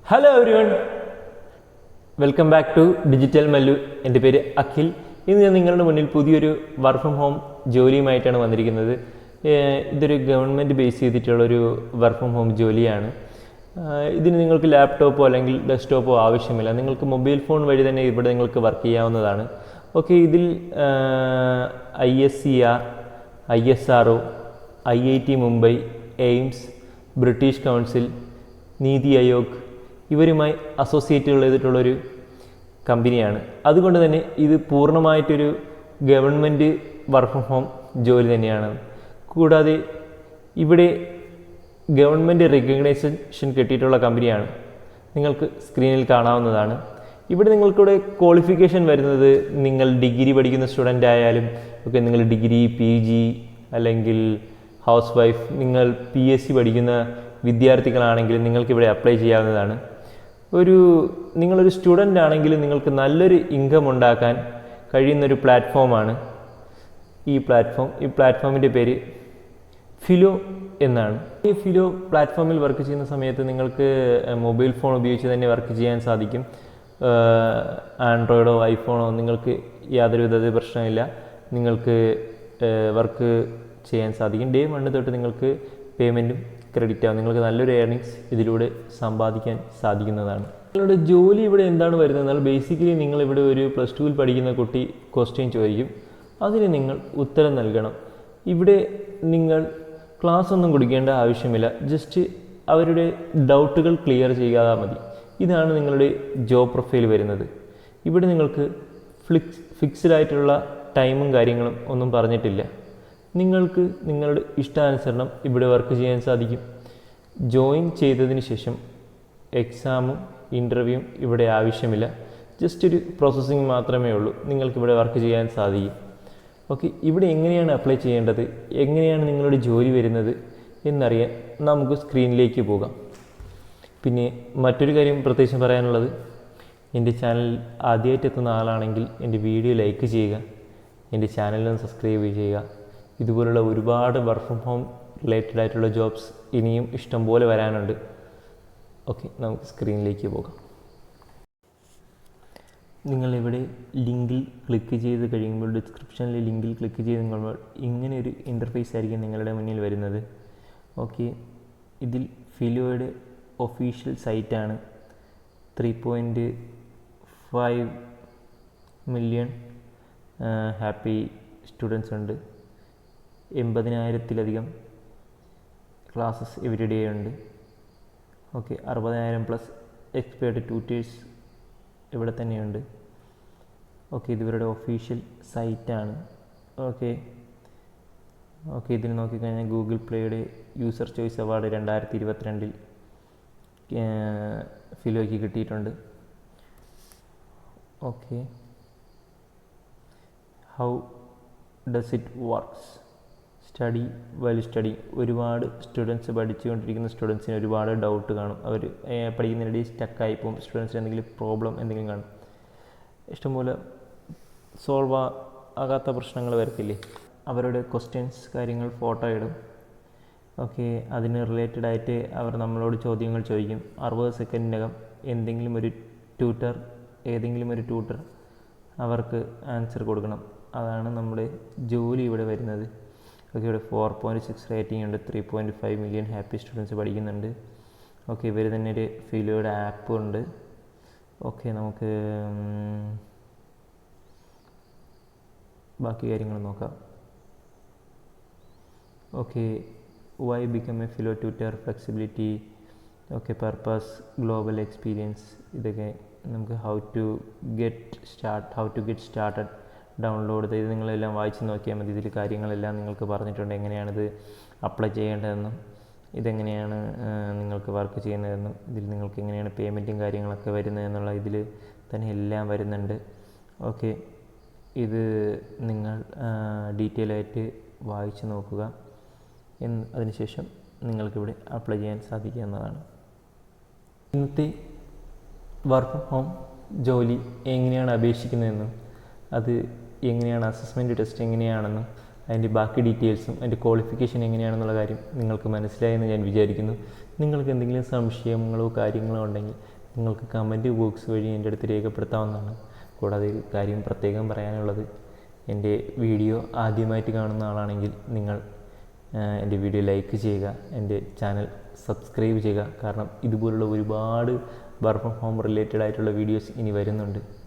Hello everyone, welcome back to digital Mallu. എൻ്റെ പേര് അഖിൽ. ഇന്ന് ഞാൻ നിങ്ങളുടെ മുന്നിൽ പുതിയൊരു വർക്ക് ഫ്രം ഹോം ജോലിയുമായിട്ടാണ് വന്നിരിക്കുന്നത്. ഇതൊരു ഗവൺമെൻറ് ബേസ് ചെയ്തിട്ടുള്ളൊരു വർക്ക് ഫ്രം ഹോം ജോലിയാണ്. ഇതിന് നിങ്ങൾക്ക് ലാപ്ടോപ്പോ അല്ലെങ്കിൽ ഡെസ്ക്ടോപ്പോ ആവശ്യമില്ല. നിങ്ങൾക്ക് മൊബൈൽ ഫോൺ വഴി തന്നെ ഇവിടെ നിങ്ങൾക്ക് വർക്ക് ചെയ്യാവുന്നതാണ്. ഓക്കെ, ഇതിൽ ISCR, ISRO, IIT Mumbai, AIIMS, British council, NITI Aayog ഇവരുമായി അസോസിയേറ്റ് ചെയ്തിട്ടുള്ളൊരു കമ്പനിയാണ്. അതുകൊണ്ട് തന്നെ ഇത് പൂർണ്ണമായിട്ടൊരു ഗവൺമെൻറ് വർക്ക് ഫ്രം ഹോം ജോലി തന്നെയാണ്. കൂടാതെ ഇവിടെ ഗവൺമെൻറ് റെക്കഗ്നൈസേഷൻ കിട്ടിയിട്ടുള്ള കമ്പനിയാണ്. നിങ്ങൾക്ക് സ്ക്രീനിൽ കാണാവുന്നതാണ്. ഇവിടെ നിങ്ങൾക്കിവിടെ ക്വാളിഫിക്കേഷൻ വരുന്നത് നിങ്ങൾ ഡിഗ്രി പഠിക്കുന്ന സ്റ്റുഡൻ്റ് ആയാലും ഒക്കെ, നിങ്ങൾ ഡിഗ്രി, PG അല്ലെങ്കിൽ ഹൗസ് വൈഫ്, നിങ്ങൾ PSC പഠിക്കുന്ന വിദ്യാർത്ഥികളാണെങ്കിൽ നിങ്ങൾക്കിവിടെ അപ്ലൈ ചെയ്യാവുന്നതാണ്. നിങ്ങളൊരു സ്റ്റുഡൻ്റ് ആണെങ്കിൽ നിങ്ങൾക്ക് നല്ലൊരു ഇൻകം ഉണ്ടാക്കാൻ കഴിയുന്നൊരു പ്ലാറ്റ്ഫോമാണ് ഈ പ്ലാറ്റ്ഫോമിൻ്റെ പേര് ഫിലോ എന്നാണ്. ഈ ഫിലോ പ്ലാറ്റ്ഫോമിൽ വർക്ക് ചെയ്യുന്ന സമയത്ത് നിങ്ങൾക്ക് മൊബൈൽ ഫോൺ ഉപയോഗിച്ച് തന്നെ വർക്ക് ചെയ്യാൻ സാധിക്കും. ആൻഡ്രോയിഡോ ഐഫോണോ നിങ്ങൾക്ക് യാതൊരു വിധ പ്രശ്നമില്ല. നിങ്ങൾക്ക് വർക്ക് ചെയ്യാൻ സാധിക്കും. ഡേ 1 തൊട്ട് നിങ്ങൾക്ക് പേയ്മെൻറ്റും ക്രെഡിറ്റ് ആവും. നിങ്ങൾക്ക് നല്ലൊരു ഏർണിങ്സ് ഇതിലൂടെ സമ്പാദിക്കാൻ സാധിക്കുന്നതാണ്. നിങ്ങളുടെ ജോലി ഇവിടെ എന്താണ് വരുന്നത്? ബേസിക്കലി നിങ്ങളിവിടെ ഒരു +2 പഠിക്കുന്ന കുട്ടി ക്വസ്റ്റ്യൻ ചോദിക്കും, അതിന് നിങ്ങൾ ഉത്തരം നൽകണം. ഇവിടെ നിങ്ങൾ ക്ലാസ് ഒന്നും കൊടുക്കേണ്ട ആവശ്യമില്ല. ജസ്റ്റ് അവരുടെ ഡൗട്ടുകൾ ക്ലിയർ ചെയ്യാതെ മതി. ഇതാണ് നിങ്ങളുടെ ജോബ് പ്രൊഫൈൽ വരുന്നത്. ഇവിടെ നിങ്ങൾക്ക് ഫിക്സ്ഡ് ആയിട്ടുള്ള ടൈമും കാര്യങ്ങളും ഒന്നും പറഞ്ഞിട്ടില്ല. നിങ്ങൾക്ക് നിങ്ങളുടെ ഇഷ്ടാനുസരണം ഇവിടെ വർക്ക് ചെയ്യാൻ സാധിക്കും. ജോയിൻ ചെയ്തതിന് ശേഷം എക്സാമും ഇൻ്റർവ്യൂവും ഇവിടെ ആവശ്യമില്ല. ജസ്റ്റ് ഒരു പ്രോസസ്സിങ് മാത്രമേ ഉള്ളൂ. നിങ്ങൾക്കിവിടെ വർക്ക് ചെയ്യാൻ സാധിക്കും. ഓക്കെ, ഇവിടെ എങ്ങനെയാണ് അപ്ലൈ ചെയ്യേണ്ടത്, എങ്ങനെയാണ് നിങ്ങളുടെ ജോലി വരുന്നത് എന്നറിയാൻ നമുക്ക് സ്ക്രീനിലേക്ക് പോകാം. പിന്നെ മറ്റൊരു കാര്യം പ്രത്യേകിച്ച് പറയാനുള്ളത്, എൻ്റെ ചാനൽ ആദ്യമായിട്ട് എത്തുന്ന ആളാണെങ്കിൽ എൻ്റെ വീഡിയോ ലൈക്ക് ചെയ്യുക, എൻ്റെ ചാനലിൽ സബ്സ്ക്രൈബ് ചെയ്യുക. ഇതുപോലുള്ള ഒരുപാട് വർക്ക് ഫ്രം ഹോം റിലേറ്റഡ് ആയിട്ടുള്ള ജോബ്സ് ഇനിയും ഇഷ്ടം പോലെ വരാനുണ്ട്. ഓക്കെ, നമുക്ക് സ്ക്രീനിലേക്ക് പോകാം. നിങ്ങളിവിടെ ലിങ്കിൽ ക്ലിക്ക് ചെയ്ത് കഴിയുമ്പോൾ, ഡിസ്ക്രിപ്ഷനിലെ ലിങ്കിൽ ക്ലിക്ക് ചെയ്ത് കഴിയുമ്പോൾ ഇങ്ങനെ ഒരു ഇൻ്റർഫേസ് ആയിരിക്കും നിങ്ങളുടെ മുന്നിൽ വരുന്നത്. ഓക്കെ, ഇതിൽ ഫിലോയുടെ ഒഫീഷ്യൽ സൈറ്റാണ്. 3.5 മില്യൺ ഹാപ്പി സ്റ്റുഡൻസ് ഉണ്ട്. 80,000-ലധികം ക്ലാസ്സസ് എവരിഡേ ഉണ്ട്. ഓക്കെ, 60,000+ എക്സ്പേർട്ട് ട്യൂട്ടേഴ്സ് ഇവിടെ തന്നെയുണ്ട്. ഓക്കെ, ഇത് ഇവരുടെ ഒഫീഷ്യൽ സൈറ്റാണ്. ഓക്കെ, ഇതിൽ നോക്കിക്കഴിഞ്ഞാൽ ഗൂഗിൾ പ്ലേയുടെ യൂസർ ചോയ്സ് അവാർഡ് 2022 ഫിലോയ്ക്ക് കിട്ടിയിട്ടുണ്ട്. Okay, how does it works? Study while study. ഒരുപാട് സ്റ്റുഡൻസ് പഠിച്ചുകൊണ്ടിരിക്കുന്ന സ്റ്റുഡൻസിന് ഒരുപാട് ഡൗട്ട് കാണും. അവർ പഠിക്കുന്നതിനിടയിൽ സ്റ്റക്കായി പോകും. സ്റ്റുഡൻസിന് എന്തെങ്കിലും പ്രോബ്ലം എന്തെങ്കിലും കാണും. ഇഷ്ടംപോലെ സോൾവ് ആകാത്ത പ്രശ്നങ്ങൾ വരത്തില്ലേ? അവരുടെ ക്വസ്റ്റ്യൻസ് കാര്യങ്ങൾ ഫോട്ടോ ഇടും. ഓക്കെ, അതിന് റിലേറ്റഡ് ആയിട്ട് അവർ നമ്മളോട് ചോദ്യങ്ങൾ ചോദിക്കും. 60 സെക്കൻഡിനകം ഏതെങ്കിലും ഒരു ട്യൂട്ടർ അവർക്ക് ആൻസർ കൊടുക്കണം. അതാണ് നമ്മുടെ ജോലി ഇവിടെ വരുന്നത്. ഓക്കെ, ഇവിടെ 4.6 റേറ്റിംഗ് ഉണ്ട്. 3.5 മില്യൺ ഹാപ്പി സ്റ്റുഡൻസ് പഠിക്കുന്നുണ്ട്. ഓക്കെ, ഇവർ തന്നെ ഒരു ഫിലോയുടെ ആപ്പ് ഉണ്ട്. ഓക്കെ, നമുക്ക് ബാക്കി കാര്യങ്ങൾ നോക്കാം. Okay, why become a Filo tutor, flexibility, okay, purpose, global experience, ഇതൊക്കെ നമുക്ക് how to get started download ചെയ്ത് നിങ്ങളെല്ലാം വായിച്ച് നോക്കിയാൽ മതി. ഇതിൽ കാര്യങ്ങളെല്ലാം നിങ്ങൾക്ക് പറഞ്ഞിട്ടുണ്ട്. എങ്ങനെയാണിത് അപ്ലൈ ചെയ്യേണ്ടതെന്നും ഇതെങ്ങനെയാണ് നിങ്ങൾക്ക് വർക്ക് ചെയ്യുന്നതെന്നും ഇതിൽ നിങ്ങൾക്ക് എങ്ങനെയാണ് പേയ്മെൻറ്റും കാര്യങ്ങളൊക്കെ വരുന്നതെന്നുള്ള ഇതിൽ തന്നെ എല്ലാം വരുന്നുണ്ട്. ഓക്കെ, ഇത് നിങ്ങൾ ഡീറ്റെയിൽ ആയിട്ട് വായിച്ച് നോക്കുക. അതിനുശേഷം നിങ്ങൾക്കിവിടെ അപ്ലൈ ചെയ്യാൻ സാധിക്കുന്നതാണ്. ഇന്നത്തെ വർക്ക് ഫ്രം ഹോം ജോലി എങ്ങനെയാണ് അപേക്ഷിക്കുന്നതെന്നും അത് എങ്ങനെയാണ് അസസ്മെൻറ്റ് ടെസ്റ്റ് എങ്ങനെയാണെന്നും അതിൻ്റെ ബാക്കി ഡീറ്റെയിൽസും അതിൻ്റെ ക്വാളിഫിക്കേഷൻ എങ്ങനെയാണെന്നുള്ള കാര്യം നിങ്ങൾക്ക് മനസ്സിലായെന്ന് ഞാൻ വിചാരിക്കുന്നു. നിങ്ങൾക്ക് എന്തെങ്കിലും സംശയങ്ങളോ കാര്യങ്ങളോ ഉണ്ടെങ്കിൽ നിങ്ങൾക്ക് കമൻറ്റ് ബോക്സ് വഴി എൻ്റെ അടുത്ത് രേഖപ്പെടുത്താവുന്നതാണ്. കൂടാതെ ഒരു കാര്യം പ്രത്യേകം പറയാനുള്ളത്, എൻ്റെ വീഡിയോ ആദ്യമായിട്ട് കാണുന്ന ആളാണെങ്കിൽ നിങ്ങൾ എൻ്റെ വീഡിയോ ലൈക്ക് ചെയ്യുക, എൻ്റെ ചാനൽ സബ്സ്ക്രൈബ് ചെയ്യുക. കാരണം ഇതുപോലുള്ള ഒരുപാട് വർക്ക് ഫ്രം ഹോം റിലേറ്റഡ് ആയിട്ടുള്ള വീഡിയോസ് ഇനി വരുന്നുണ്ട്.